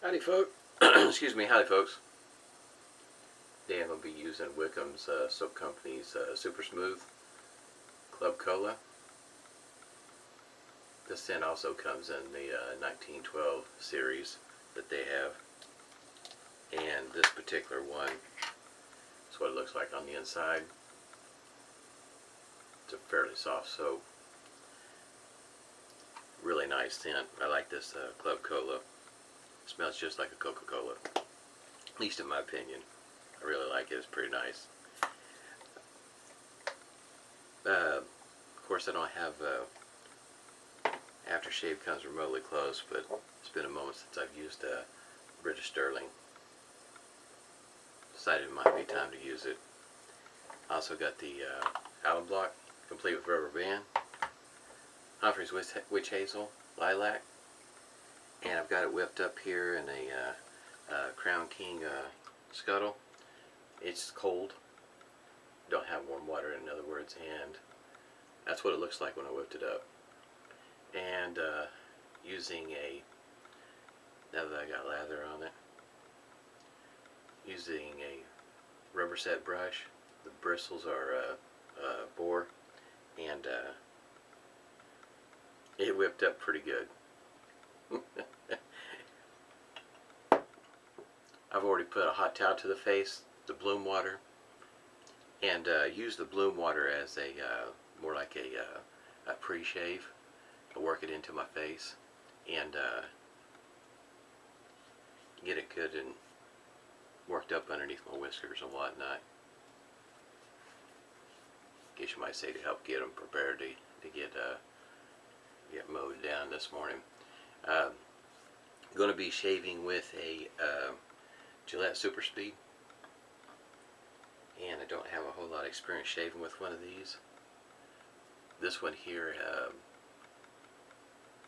Howdy folks. Excuse me, howdy folks. Today I'm going to be using Wickham's Soap Company's Super Smooth Club Cola. This tin also comes in the 1912 series that they have. And this particular one is what it looks like on the inside. It's a fairly soft soap. Really nice tint. I like this Club Cola. It smells just like a Coca-Cola, at least in my opinion. I really like it. It's pretty nice. Of course, I don't have aftershave comes remotely close, but it's been a moment since I've used British Stirling. Decided it might be time to use it. I also got the alum block, complete with rubber band. Humphrey's Witch Hazel, Lilac, and I've got it whipped up here in a Crown King scuttle. It's cold, don't have warm water in other words, and that's what it looks like when I whipped it up. And using now that I got lather on it, using a Rubberset brush. The bristles are boar, and it whipped up pretty good. I've already put a hot towel to the face, the bloom water, and use the bloom water as a more like a pre-shave. I work it into my face and get it good and worked up underneath my whiskers and whatnot. I guess you might say to help get them prepared to get mowed down this morning. I'm going to be shaving with a Gillette Super Speed, and I don't have a whole lot of experience shaving with one of these. This one here, I'm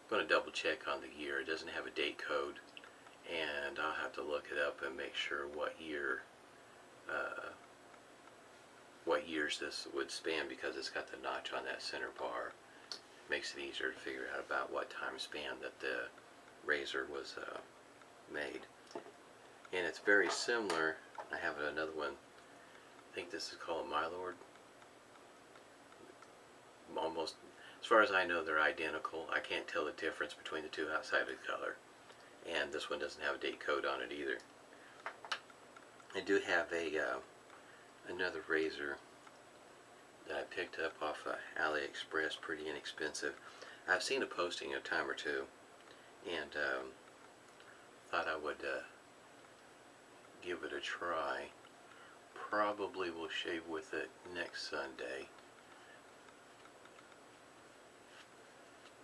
going to double check on the year. It doesn't have a date code, and I'll have to look it up and make sure what years this would span, because it's got the notch on that center bar. Makes it easier to figure out about what time span that the razor was made. And it's very similar. I have another one. I think this is called My Lord. Almost, as far as I know, they're identical. I can't tell the difference between the two outside of the color. And this one doesn't have a date code on it either. I do have another razor that I picked up off AliExpress, pretty inexpensive. I've seen a posting a time or two, and thought I would give it a try. Probably will shave with it next Sunday.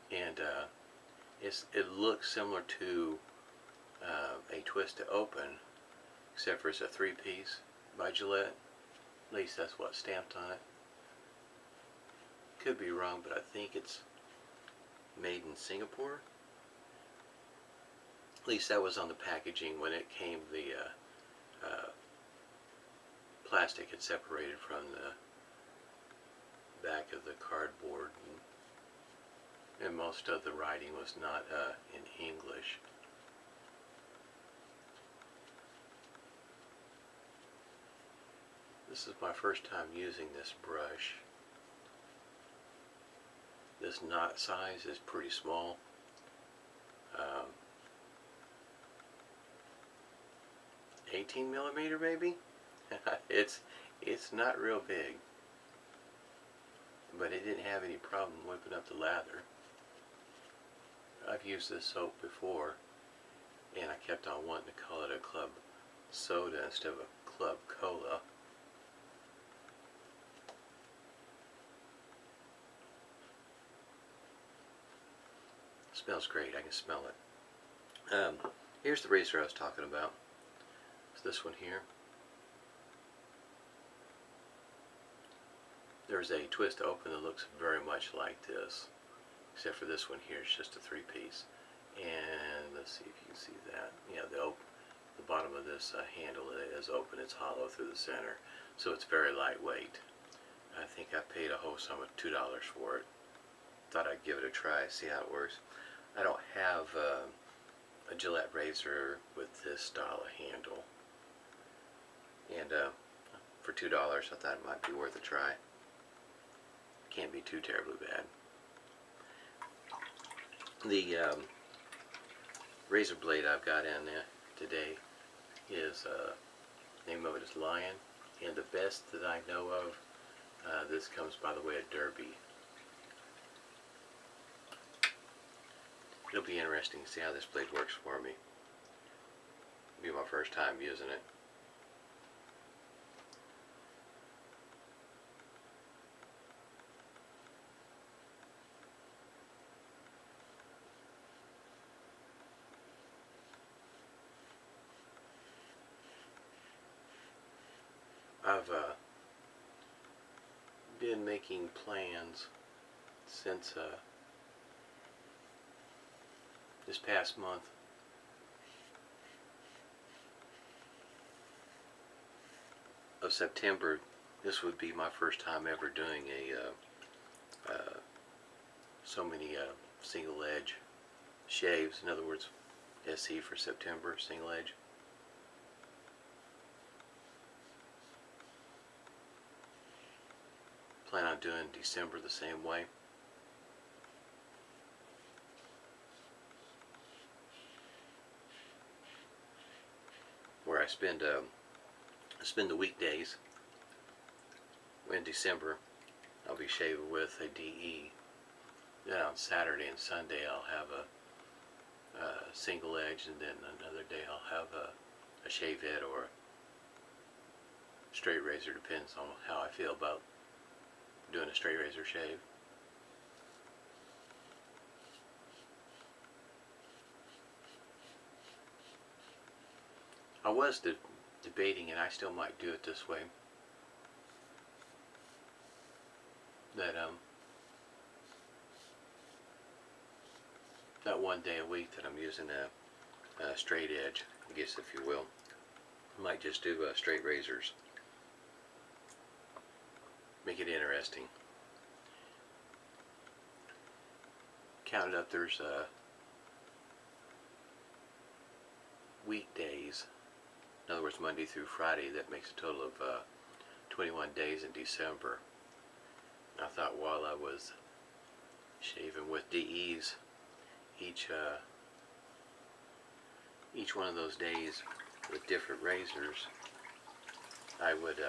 And it looks similar to a twist to open, except for it's a 3-piece by Gillette. At least that's what's stamped on it. Could be wrong, but I think it's made in Singapore. At least that was on the packaging when it came. The plastic had separated from the back of the cardboard, and most of the writing was not in English. This is my first time using this brush. This knot size is pretty small. 18 millimeter maybe? It's not real big. But it didn't have any problem whipping up the lather. I've used this soap before, and I kept on wanting to call it a club soda instead of a club cola. Smells great. I can smell it. Here's the razor I was talking about. It's this one here. There's a twist to open that looks very much like this, except for this one here. It's just a 3-piece. And let's see if you can see that. Yeah, the bottom of this handle is open. It's hollow through the center, so it's very lightweight. I think I paid a whole sum of $2 for it. Thought I'd give it a try, see how it works. I don't have a Gillette razor with this style of handle, and for $2 I thought it might be worth a try. Can't be too terribly bad. The razor blade I've got in today is, name of it is Lion, and the best that I know of, this comes by the way of Derby. It'll be interesting to see how this blade works for me. It'll be my first time using it. I've been making plans since this past month of September. This would be my first time ever doing a so many single edge shaves. In other words, SE for September, single edge. Plan on doing December the same way. Where I spend the weekdays. In December, I'll be shaving with a DE. Then on Saturday and Sunday, I'll have a single edge, and then another day I'll have a shave head or a straight razor. Depends on how I feel about doing a straight razor shave. I was debating, and I still might do it this way, that that one day a week that I'm using a straight edge, I guess if you will, I might just do straight razors. Make it interesting. Counted up, there's weekdays, in other words Monday through Friday, that makes a total of 21 days in December. And I thought while I was shaving with DEs, each one of those days with different razors, I would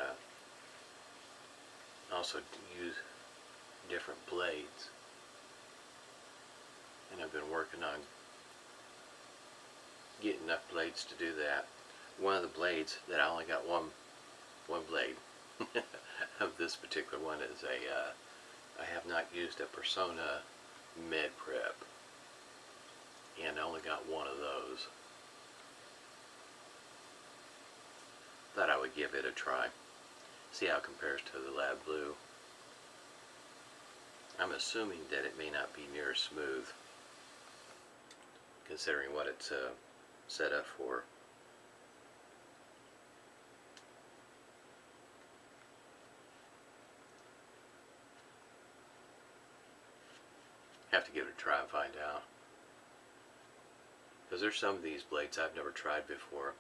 also use different blades. And I've been working on getting enough blades to do that. One of the blades that I only got one blade of this particular one is I have not used a Persona Med Prep, and I only got one of those. Thought I would give it a try, see how it compares to the Lab Blue. I'm assuming that it may not be near smooth, considering what it's set up for. Have to give it a try and find out, because there's some of these blades I've never tried before.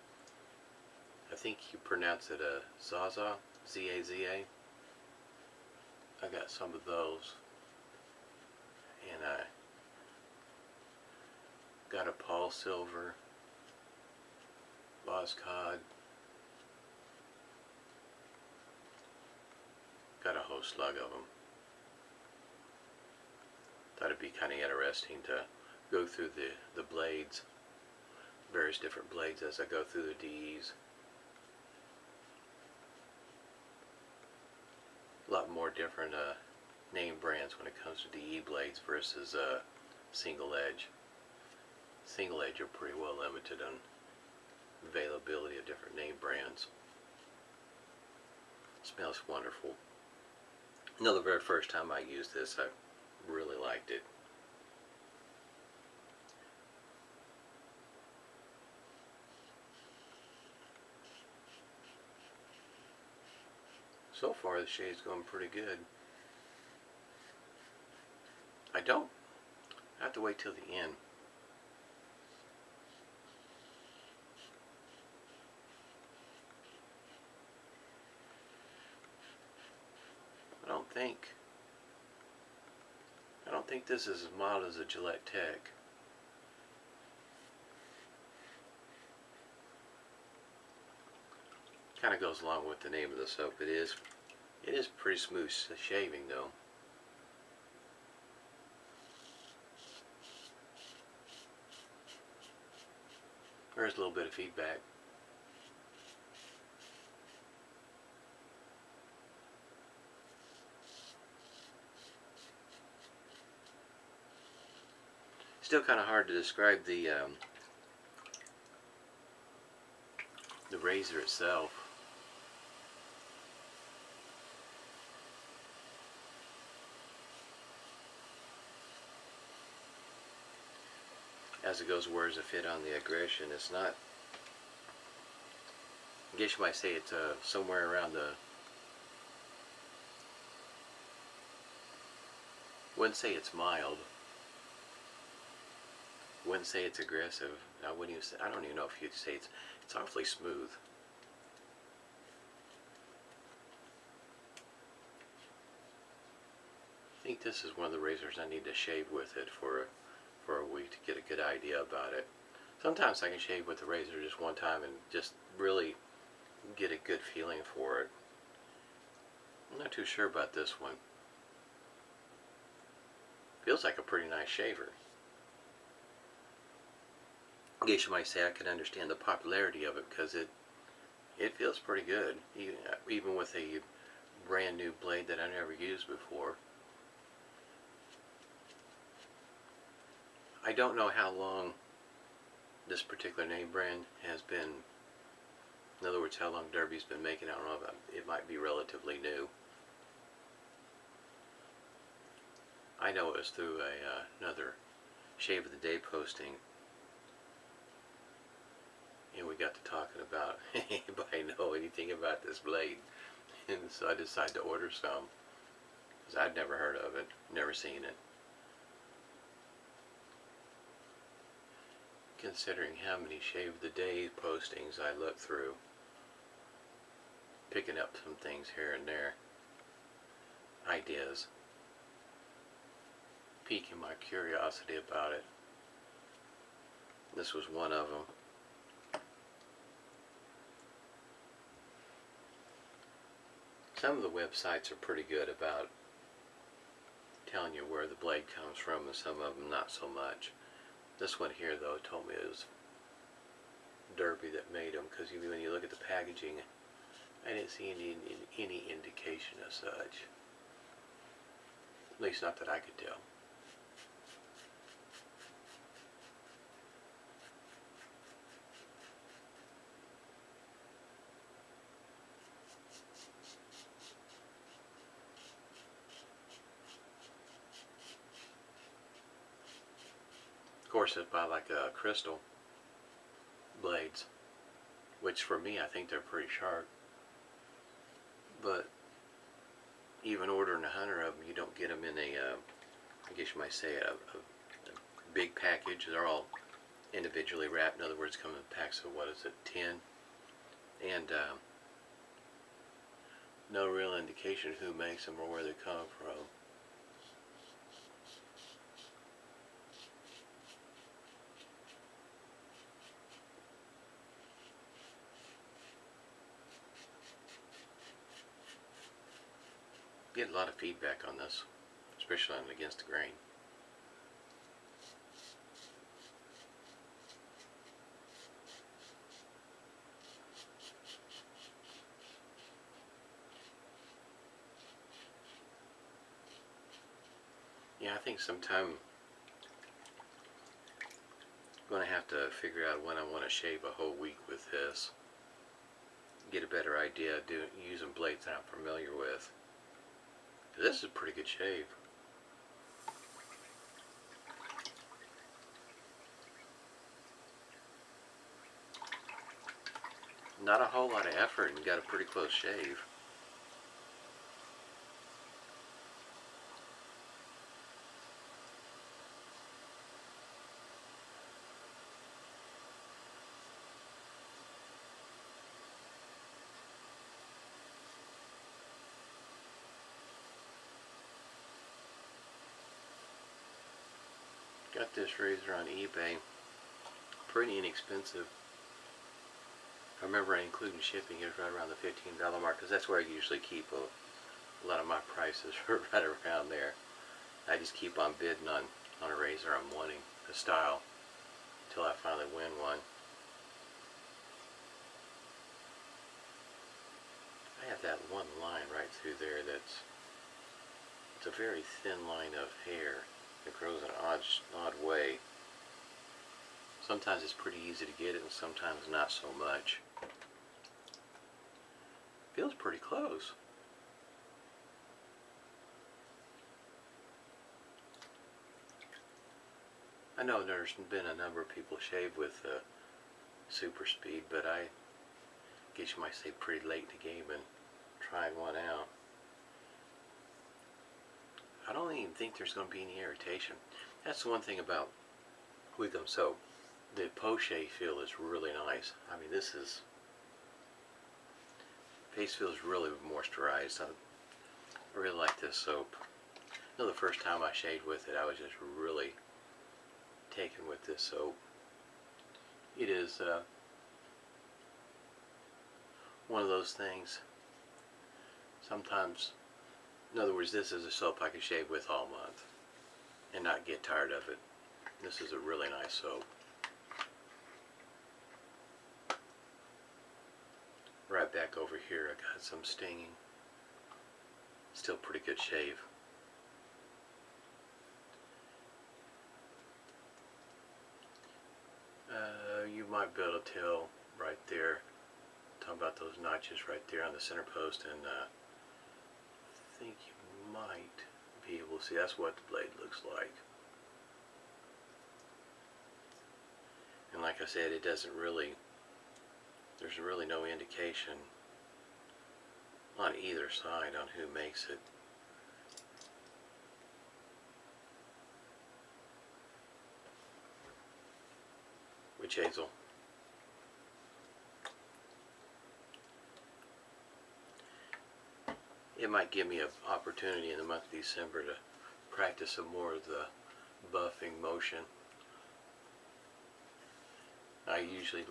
I think you pronounce it a Zaza, Z-A-Z-A. I got some of those, and I got a Paul Silver, Boscod, got a whole slug of them. Thought it'd be kind of interesting to go through the blades, various different blades as I go through the DEs. A lot more different name brands when it comes to DE blades versus single edge. Single edge are pretty well limited on availability of different name brands. Smells wonderful. You know, the very first time I used this, I really liked it. So far the shade's going pretty good. I have to wait till the end. think this is as mild as a Gillette Tech. Kind of goes along with the name of the soap. It is pretty smooth shaving though. There's a little bit of feedback. Still kind of hard to describe the razor itself. As it goes, where's the fit on the aggression? It's not. I guess you might say it's somewhere around the. Wouldn't say it's mild. Wouldn't say it's aggressive. I wouldn't even say. I don't even know if you'd say it's awfully smooth. I think this is one of the razors I need to shave with it for a week to get a good idea about it. Sometimes I can shave with the razor just one time and just really get a good feeling for it. I'm not too sure about this one. Feels like a pretty nice shaver. I guess you might say I can understand the popularity of it because it feels pretty good, even with a brand new blade that I never used before. I don't know how long this particular name brand has been, in other words, how long Derby's been making. I don't know, it might be relatively new. I know it was through another Shave of the Day posting, and we got to talking about anybody know anything about this blade, and so I decided to order some because I'd never heard of it, never seen it. Considering how many Shave of the Day postings I looked through, picking up some things here and there, ideas, piquing my curiosity about it. This was one of them. Some of the websites are pretty good about telling you where the blade comes from, and some of them not so much. This one here, though, told me it was Derby that made them, because when you look at the packaging, I didn't see any indication of such. At least not that I could tell. Of course, it's by like crystal blades, which for me I think they're pretty sharp. But even ordering 100 of them, you don't get them in a, I guess you might say, a big package. They're all individually wrapped. In other words, come in packs of, what is it, 10? And no real indication who makes them or where they come from. Get a lot of feedback on this, especially on against the grain. Yeah, I think sometime I'm going to have to figure out when I want to shave a whole week with this. Get a better idea of using blades that I'm familiar with. This is a pretty good shave. Not a whole lot of effort and got a pretty close shave. Got this razor on eBay. Pretty inexpensive. I remember including shipping, it was right around the $15 mark, because that's where I usually keep a lot of my prices, right around there. I just keep on bidding on a razor I'm wanting, a style, until I finally win one. I have that one line right through there it's a very thin line of hair that grows in an odd way. Sometimes it's pretty easy to get it, and sometimes not so much. Feels pretty close. I know there's been a number of people shave with super speed, but I guess you might say pretty late in the game and trying one out. I don't even think there's going to be any irritation. That's the one thing about Wickham soap. The poche feel is really nice. I mean, face feels really moisturized. I really like this soap. I know the first time I shaved with it, I was just really taken with this soap. It is one of those things. Sometimes, in other words, this is a soap I could shave with all month and not get tired of it. This is a really nice soap. Right back over here, I got some stinging. Still pretty good shave. You might be able to tell right there. Talking about those notches right there on the center post, and I think you might be able to see. That's what the blade looks like. And like I said, it doesn't really. There's really no indication on either side on who makes it. Which hazel? It might give me an opportunity in the month of December to practice some more of the buffing motion. I usually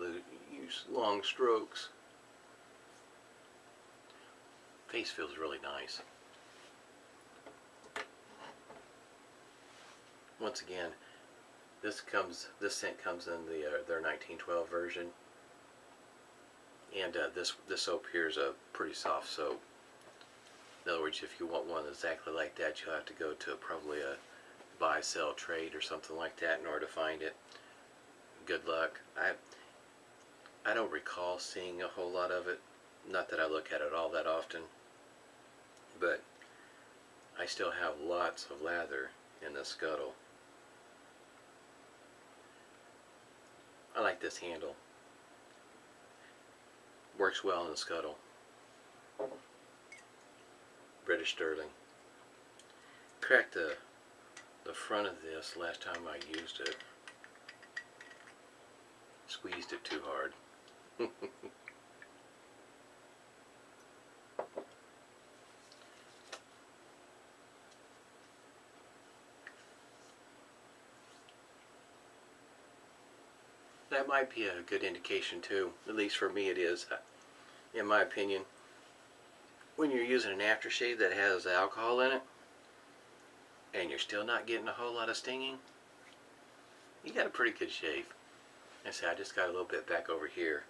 use long strokes. Face feels really nice. Once again, this scent comes in their 1912 version, and this soap here is a pretty soft soap. In other words, if you want one exactly like that, you'll have to go to probably a buy, sell, trade or something like that in order to find it. Good luck. I don't recall seeing a whole lot of it. Not that I look at it all that often, but I still have lots of lather in the scuttle. I like this handle. Works well in the scuttle. British Stirling. Cracked the front of this last time I used it. Squeezed it too hard. That might be a good indication too, at least for me it is, in my opinion. When you're using an aftershave that has alcohol in it, and you're still not getting a whole lot of stinging, you got a pretty good shave. I say I just got a little bit back over here,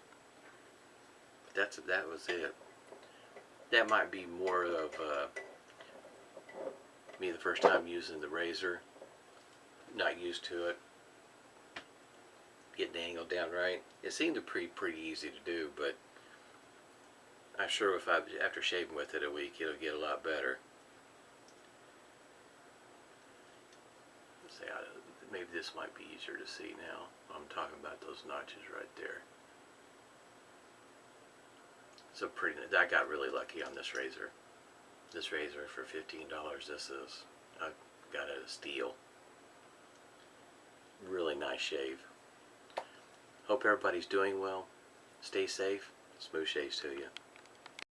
but that was it. That might be more of me the first time using the razor, not used to it, getting the angle down right. It seemed to be pretty easy to do, but I'm sure after shaving with it a week, it'll get a lot better. Let's see, maybe this might be easier to see now. I'm talking about those notches right there. So I got really lucky on this razor. This razor for $15. I got it at a steal. Really nice shave. Hope everybody's doing well. Stay safe. Smooth shaves to you.